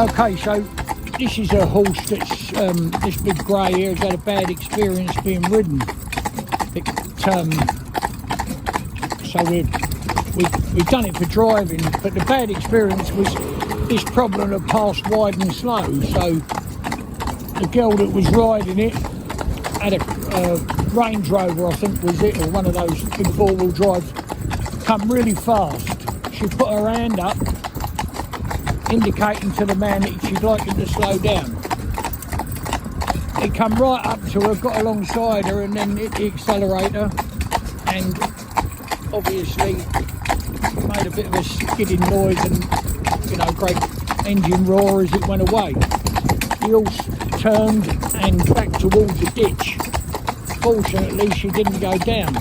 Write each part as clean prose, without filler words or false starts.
Okay, so this is a horse that's this big grey here has had a bad experience being ridden. So we've done it for driving, but the bad experience was this problem of passed wide and slow. So the girl that was riding it had a Range Rover, I think was it, or one of those big four-wheel drives, come really fast. She put her hand up, indicating to the man that she'd like him to slow down. He come right up to her, got alongside her, and then hit the accelerator, and obviously made a bit of a skidding noise and, you know, great engine roar as it went away. The horse turned and back towards the ditch. Fortunately, she didn't go down,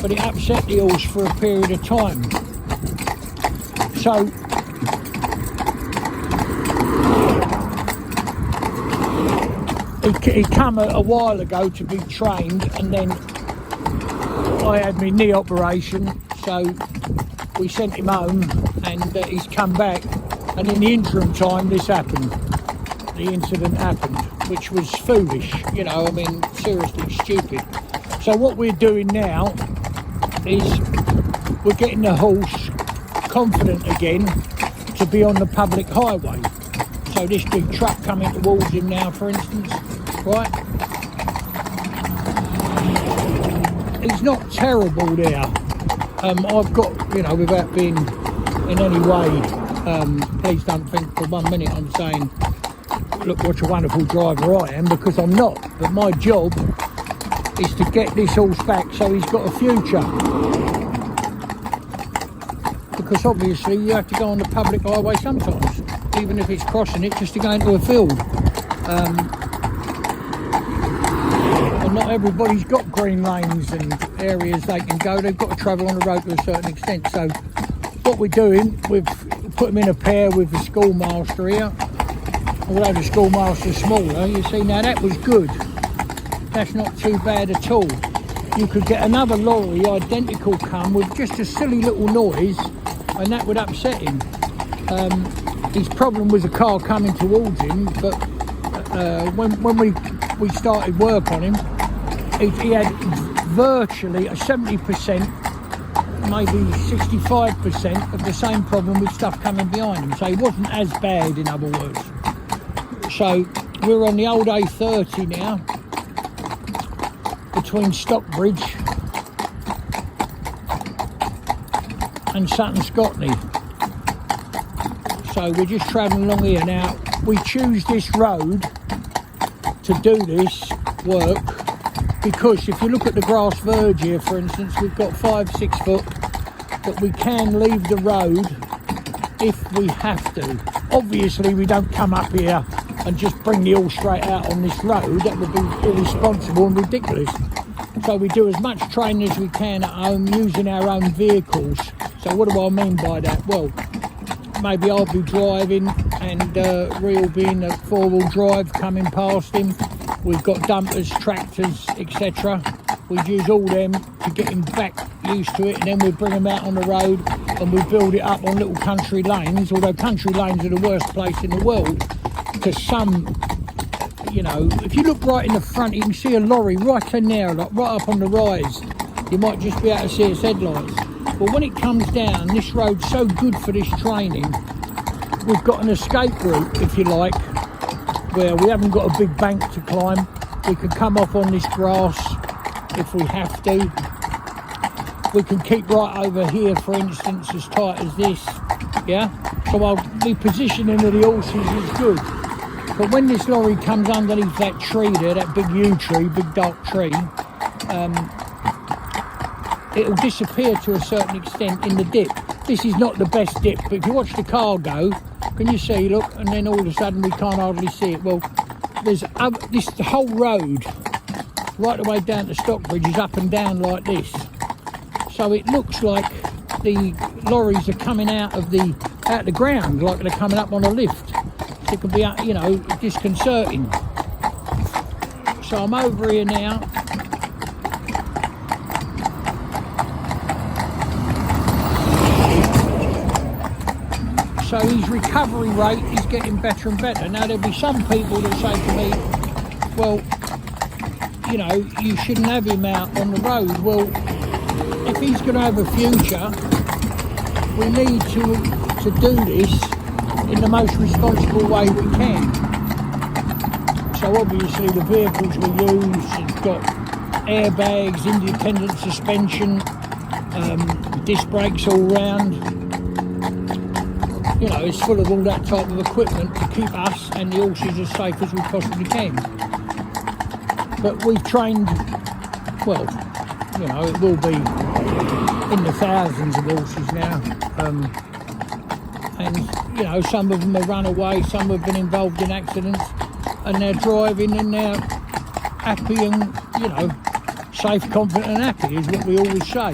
but it upset the horse for a period of time. So he come a while ago to be trained, and then I had my knee operation, so we sent him home, and he's come back, and in the interim time this happened. The incident happened, which was foolish, you know, I mean, seriously stupid. So what we're doing now is we're getting the horse confident again to be on the public highway. So this big truck coming towards him now, for instance, right? He's not terrible there. I've got, you know, without being in any way, please don't think for 1 minute I'm saying, look what a wonderful driver I am, because I'm not. But my job is to get this horse back so he's got a future. Because obviously you have to go on the public highway sometimes, even if it's crossing it just to go into a field. And not everybody's got green lanes and areas they can go. They've got to travel on the road to a certain extent. So what we're doing, we've put them in a pair with the schoolmaster here. Although the schoolmaster's smaller, you see, now that was good. That's not too bad at all. You could get another lorry identical come with just a silly little noise, and that would upset him. His problem was a car coming towards him, but when we started work on him, he had virtually a 70%, maybe 65% of the same problem with stuff coming behind him. So he wasn't as bad, in other words. So we're on the old A30 now, between Stockbridge and Sutton Scotney. So we're just travelling along here now. We choose this road to do this work because if you look at the grass verge here, for instance, we've got 5-6 foot, but we can leave the road if we have to. Obviously we don't come up here and just bring the horse straight out on this road. That would be irresponsible and ridiculous. So we do as much training as we can at home using our own vehicles. So what do I mean by that? Well, maybe I'll be driving and Real being a four-wheel drive coming past him. We've got dumpers, tractors, etc. We use all them to get him back used to it, and then we bring him out on the road and we build it up on little country lanes, although country lanes are the worst place in the world. Because some, you know, if you look right in the front, you can see a lorry right in there, like right up on the rise. You might just be able to see its headlights. But when it comes down, this road's so good for this training. We've got an escape route, if you like, where we haven't got a big bank to climb. We can come off on this grass if we have to. We can keep right over here, for instance, as tight as this, yeah? So the positioning of the horses is good. But when this lorry comes underneath that tree there, that big yew tree, big dark tree, it'll disappear to a certain extent in the dip. This is not the best dip, but if you watch the car go, can you see, look, and then all of a sudden we can't hardly see it. Well, there's the whole road, right the way down to Stockbridge, is up and down like this. So it looks like the lorries are coming out the ground, like they're coming up on a lift. It can be, you know, disconcerting. So I'm over here now. So So his recovery rate is getting better and better. Now there'll be some people that say to me, well, you know, you shouldn't have him out on the road. Well, if he's going to have a future, we need to do this in the most responsible way we can. So obviously the vehicles we use have got airbags, independent suspension, disc brakes all round. You know, it's full of all that type of equipment to keep us and the horses as safe as we possibly can. But we've trained, well, you know, it will be in the thousands of horses now. And, you know, some of them have run away, some have been involved in accidents, and they're driving and they're happy and, you know, safe, confident and happy is what we always say.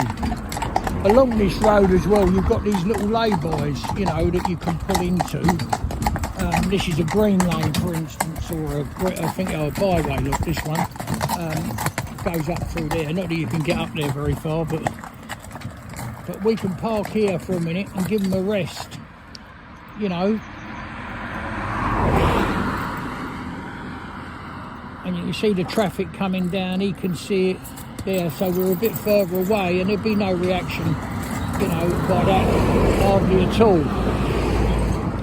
Along this road as well, you've got these little lay-bys, you know, that you can pull into. This is a green lane, for instance, or I think a byway, look, this one. Goes up through there. Not that you can get up there very far, but we can park here for a minute and give them a rest, you know. And you can see the traffic coming down, he can see it there, so we're a bit further away and there'd be no reaction, you know, by that, hardly at all.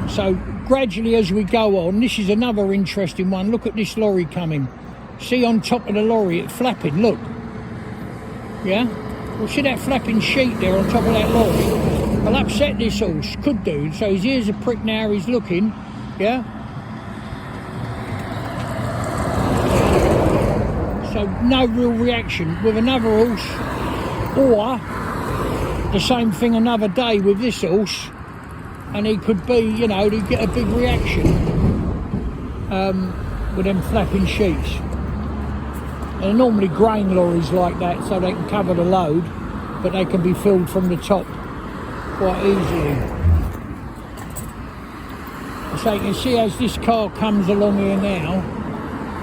So gradually as we go on, this is another interesting one. Look at this lorry coming. See on top of the lorry, it's flapping, look. Yeah? Well, see that flapping sheet there on top of that lorry? I'll upset this horse, could do. So his ears are pricked now, he's looking, yeah? So no real reaction. With another horse, or the same thing another day with this horse, and he could be, you know, to get a big reaction with them flapping sheets. And normally grain lorries like that, so they can cover the load, but they can be filled from the top quite easily. So you can see as this car comes along here now,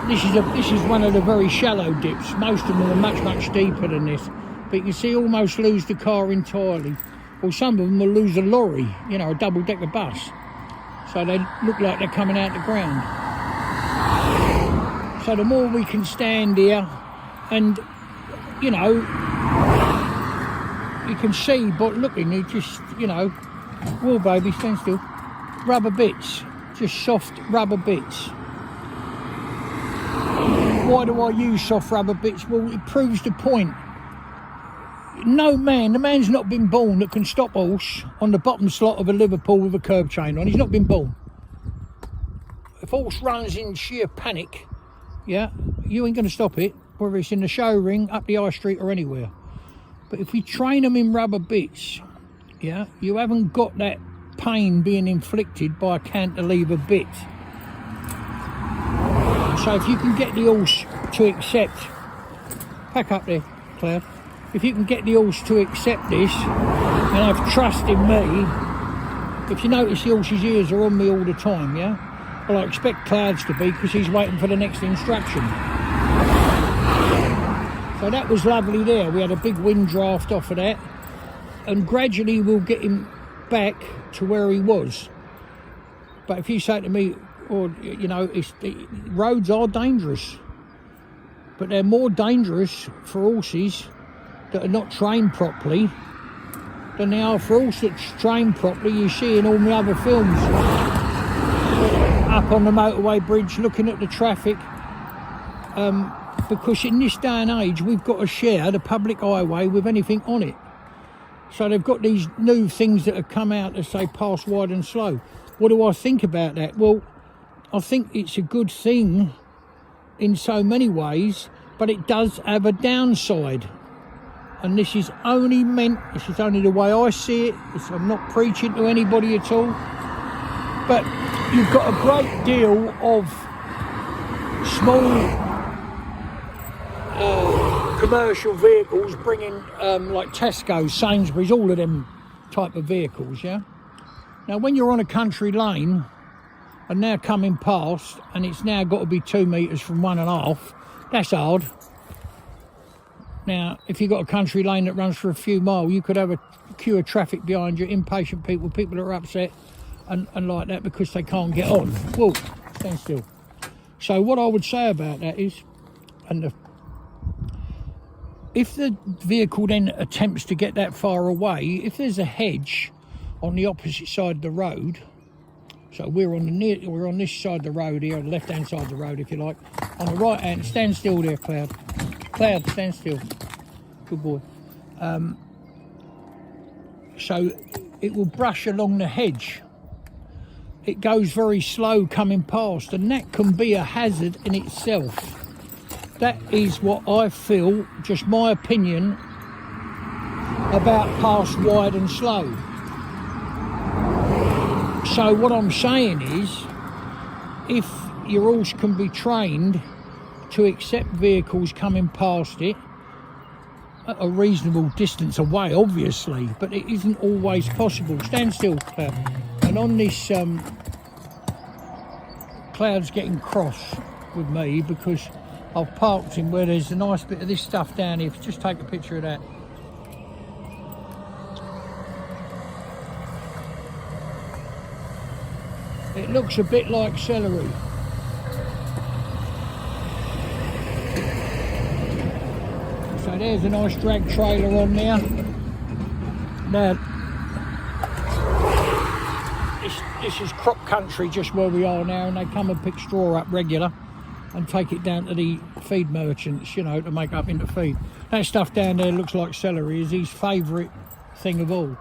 this is one of the very shallow dips. Most of them are much deeper than this, but you can see almost lose the car entirely. Or some of them will lose a lorry, you know, a double-decker bus. So they look like they're coming out the ground. So the more we can stand here and, you know, you can see, but looking, you just, you know, whoa baby, stand still. Rubber bits, just soft rubber bits. Why do I use soft rubber bits? Well, it proves the point. No man, the man's not been born that can stop a horse on the bottom slot of a Liverpool with a curb chain on. He's not been born. If a horse runs in sheer panic, yeah, you ain't going to stop it, whether it's in the show ring, up the high street or anywhere. But if we train them in rubber bits, yeah, you haven't got that pain being inflicted by a cantilever bit. So if you can get the horse to accept, pack up there, Cloud. If you can get the horse to accept this and have trust in me, if you notice the horse's ears are on me all the time, yeah? Well, I expect Cloud's to be, because he's waiting for the next instruction. So that was lovely there. We had a big wind draft off of that, and gradually we'll get him back to where he was. But if you say to me, or, you know, roads are dangerous, but they're more dangerous for horses that are not trained properly than they are for a horse that's trained properly. You see in all the other films, up on the motorway bridge looking at the traffic, because in this day and age we've got to share the public highway with anything on it. So they've got these new things that have come out that say pass wide and slow. What do I think about that? Well, I think it's a good thing in so many ways, but it does have a downside. And this is only the way I see it. I'm not preaching to anybody at all. But you've got a great deal of small commercial vehicles bringing, like Tesco's, Sainsbury's, all of them type of vehicles, yeah? Now, when you're on a country lane, and now coming past, and it's now got to be 2 metres from 1.5, that's hard. Now, if you've got a country lane that runs for a few miles, you could have a queue of traffic behind you, impatient people, people that are upset, and like that because they can't get on. Whoa, stand still. So what I would say about that is, if the vehicle then attempts to get that far away, if there's a hedge on the opposite side of the road, so we're on this side of the road here, the left hand side of the road if you like. On the right hand, stand still there, Cloud. Cloud, stand still. Good boy. So it will brush along the hedge. It goes very slow coming past, and that can be a hazard in itself. That is what I feel, just my opinion, about pass wide and slow. So what I'm saying is, if your horse can be trained to accept vehicles coming past it at a reasonable distance away, obviously, but it isn't always possible. Stand still, Cloud. And on this, Cloud's getting cross with me because I've parked him where there's a nice bit of this stuff down here. If you just take a picture of that. It looks a bit like celery. So there's a nice drag trailer on there. Now, this is crop country just where we are now, and they come and pick straw up regular and take it down to the feed merchants, you know, to make up into feed. That stuff down there looks like celery, is his favourite thing of all.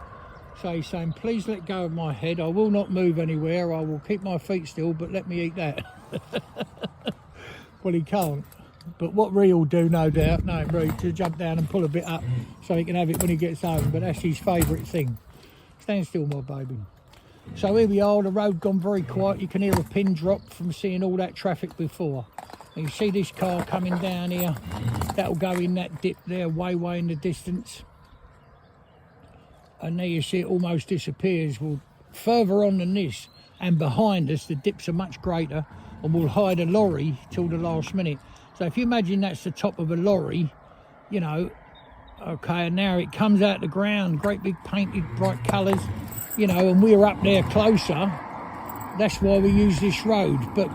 So he's saying, please let go of my head. I will not move anywhere. I will keep my feet still, but let me eat that. Well, he can't. But what Ree will do, no doubt, no, Ree, to jump down and pull a bit up so he can have it when he gets home. But that's his favourite thing. Stand still, my baby. So here we are, the road gone very quiet. You can hear a pin drop from seeing all that traffic before. And you see this car coming down here. That'll go in that dip there, way in the distance. And there you see it almost disappears. Well, further on than this and behind us, the dips are much greater, and we'll hide a lorry till the last minute. So if you imagine that's the top of a lorry, you know, okay, and now it comes out the ground, great big painted bright colours, you know, and we're up there closer. That's why we use this road, but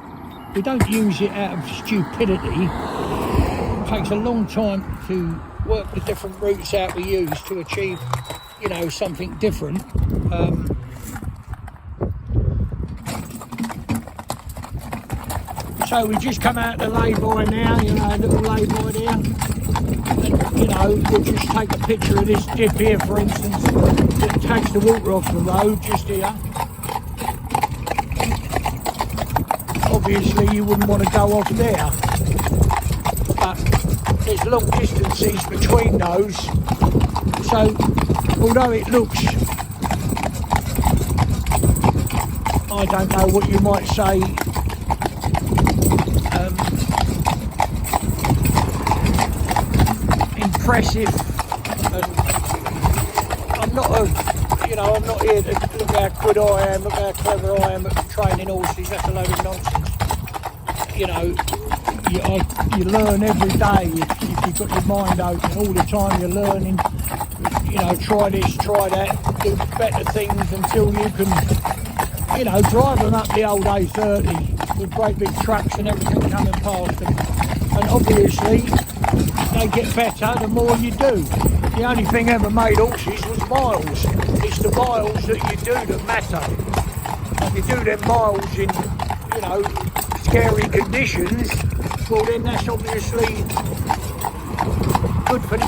we don't use it out of stupidity. It takes a long time to work the different routes out we use to achieve, you know, something different. So we just come out the lay-by now, you know, a little lay-by there. And, you know, we'll just take a picture of this dip here, for instance, that takes the water off the road, just here. Obviously, you wouldn't want to go off there. But there's long distances between those. So, although it looks, I don't know what you might say, impressive, and I'm not here to look how good I am, look how clever I am at training horses. That's a load of nonsense. You know, you learn every day if you've got your mind open. All the time you're learning, you know, try this, try that, do better things until you can, you know, drive them up the old A30 with great big trucks and everything coming past them. And obviously, they get better the more you do. The only thing ever made horses was miles. It's the miles that you do that matter. If you do them miles in, you know, scary conditions, well then that's obviously good for the,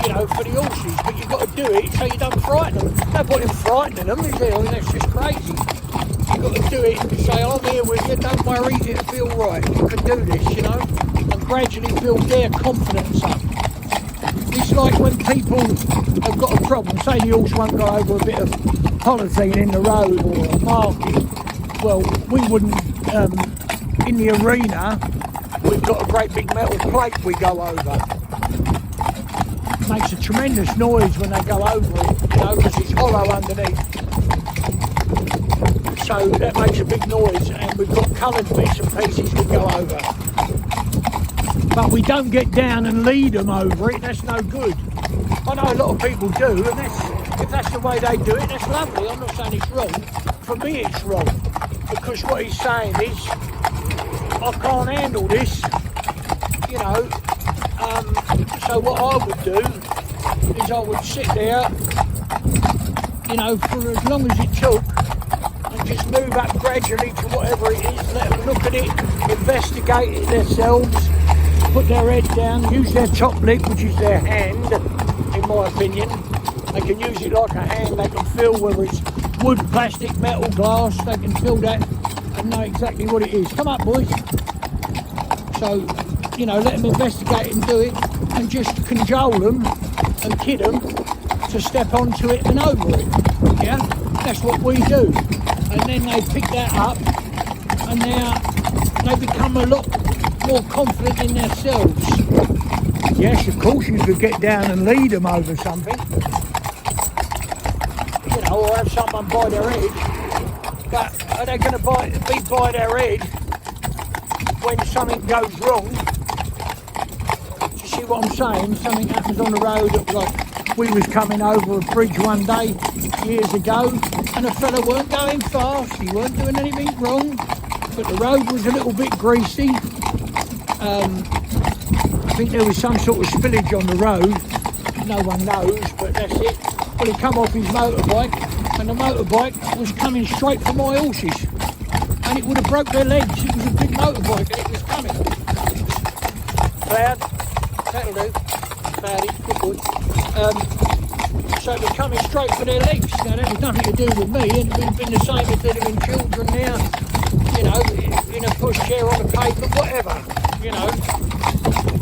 you know, for the horses. But you've got to do it so you don't frighten them. No point in frightening them, is there? I mean, that's just crazy. You've got to do it and say, I'm here with you, don't worry, it'll be all right. You can do this, you know, and gradually build their confidence up. It's like when people have got a problem, say the horse won't go over a bit of polythene in the road or a marking. Well, we wouldn't, in the arena, we've got a great big metal plate we go over. It makes a tremendous noise when they go over it, you know, because it's hollow underneath. So that makes a big noise, and we've got coloured bits and pieces we go over. But we don't get down and lead them over it, that's no good. I know a lot of people do, and if that's the way they do it, that's lovely. I'm not saying it's wrong, for me it's wrong, because what he's saying is, I can't handle this, you know. So what I would do is I would sit there, you know, for as long as it took, and just move up gradually to whatever it is, let them look at it, investigate it themselves, put their head down, use their top lip, which is their hand, in my opinion. They can use it like a hand, they can feel whether it's wood, plastic, metal, glass, they can feel that and know exactly what it is. Come up, boys. So, you know, let them investigate and do it, and just cajole them and kid them to step onto it and over it. Yeah, that's what we do. And then they pick that up, and now they become a lot more confident in themselves. Yes, of course, you could get down and lead them over something, you know, or have someone by their head. But are they going to be by their head when something goes wrong? Do you see what I'm saying? Something happens on the road, like we was coming over a bridge one day years ago, and a fella weren't going fast, he weren't doing anything wrong, but the road was a little bit greasy. I think there was some sort of spillage on the road, no one knows, but that's it. Well, he come off his motorbike, and the motorbike was coming straight for my horses, and it would have broke their legs. It was a big motorbike and it was coming. Cloud, that'll do. Cloudy, good boy. So it was coming straight for their legs. Now that was nothing to do with me, and it would have been the same if there'd have been children there, you know, in a pushchair on the pavement, whatever, you know.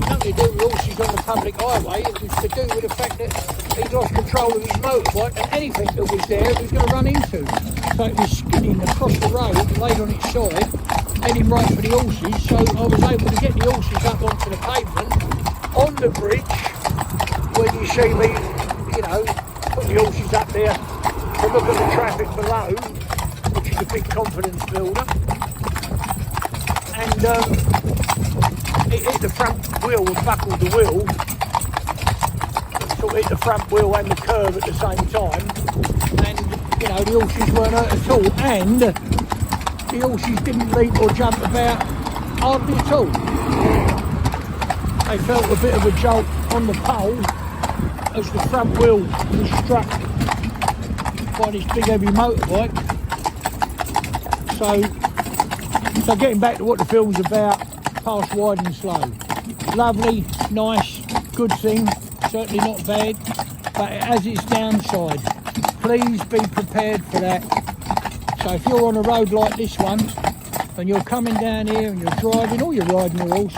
Nothing to do with horses on the public highway. It was to do with the fact that he lost control of his motorbike, and anything that was there he was going to run into. So it was skidding across the road, laid on its side, heading right for the horses. So I was able to get the horses up onto the pavement on the bridge, where you see me, you know, put the horses up there to look at the traffic below, which is a big confidence builder. And it hit the front wheel and buckled the wheel. Sort of hit the front wheel and the curb at the same time. And, you know, the horses weren't hurt at all. And the horses didn't leap or jump about hardly at all. They felt a bit of a jolt on the pole as the front wheel was struck by this big heavy motorbike. So getting back to what the film's about, past wide and slow. Lovely, nice, good thing, certainly not bad, but it has its downside. Please be prepared for that. So if you're on a road like this one, and you're coming down here and you're driving, or you're riding your horse,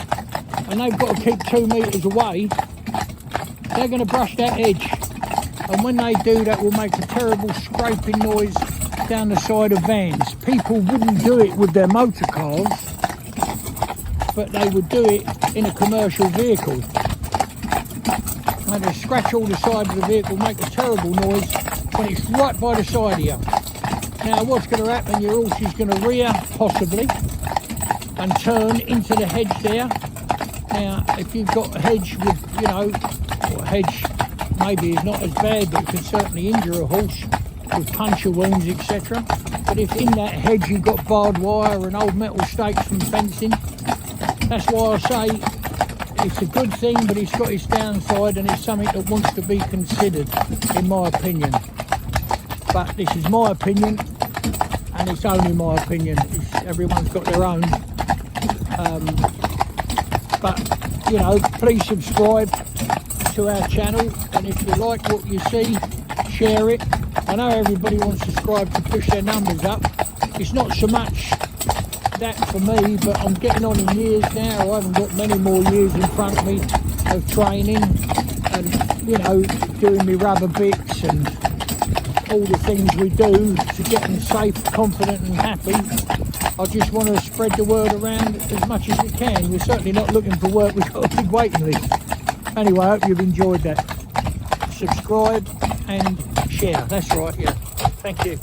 and they've got to keep 2 metres away, they're going to brush that edge. And when they do, that will make a terrible scraping noise down the side of vans. People wouldn't do it with their motor cars, but they would do it in a commercial vehicle. And they scratch all the sides of the vehicle, make a terrible noise when it's right by the side of you. Now what's going to happen, your horse is going to rear, possibly, and turn into the hedge there. Now if you've got a hedge with, you know, or a hedge maybe is not as bad, but it can certainly injure a horse with puncture wounds, etc. But if in that hedge you've got barbed wire and old metal stakes from fencing, that's why I say it's a good thing, but it's got its downside, and it's something that wants to be considered, in my opinion. But this is my opinion, and it's only my opinion. Everyone's got their own. But, you know, please subscribe to our channel, and if you like what you see, share it. I know everybody wants to subscribe to push their numbers up. It's not so much that for me, but I'm getting on in years now. I haven't got many more years in front of me of training and, you know, doing me rubber bits and all the things we do to get them safe, confident and happy. I just want to spread the word around as much as we can. We're certainly not looking for work, we've got a big waiting list. Anyway, I hope you've enjoyed that. Subscribe and share, that's right, yeah. Thank you.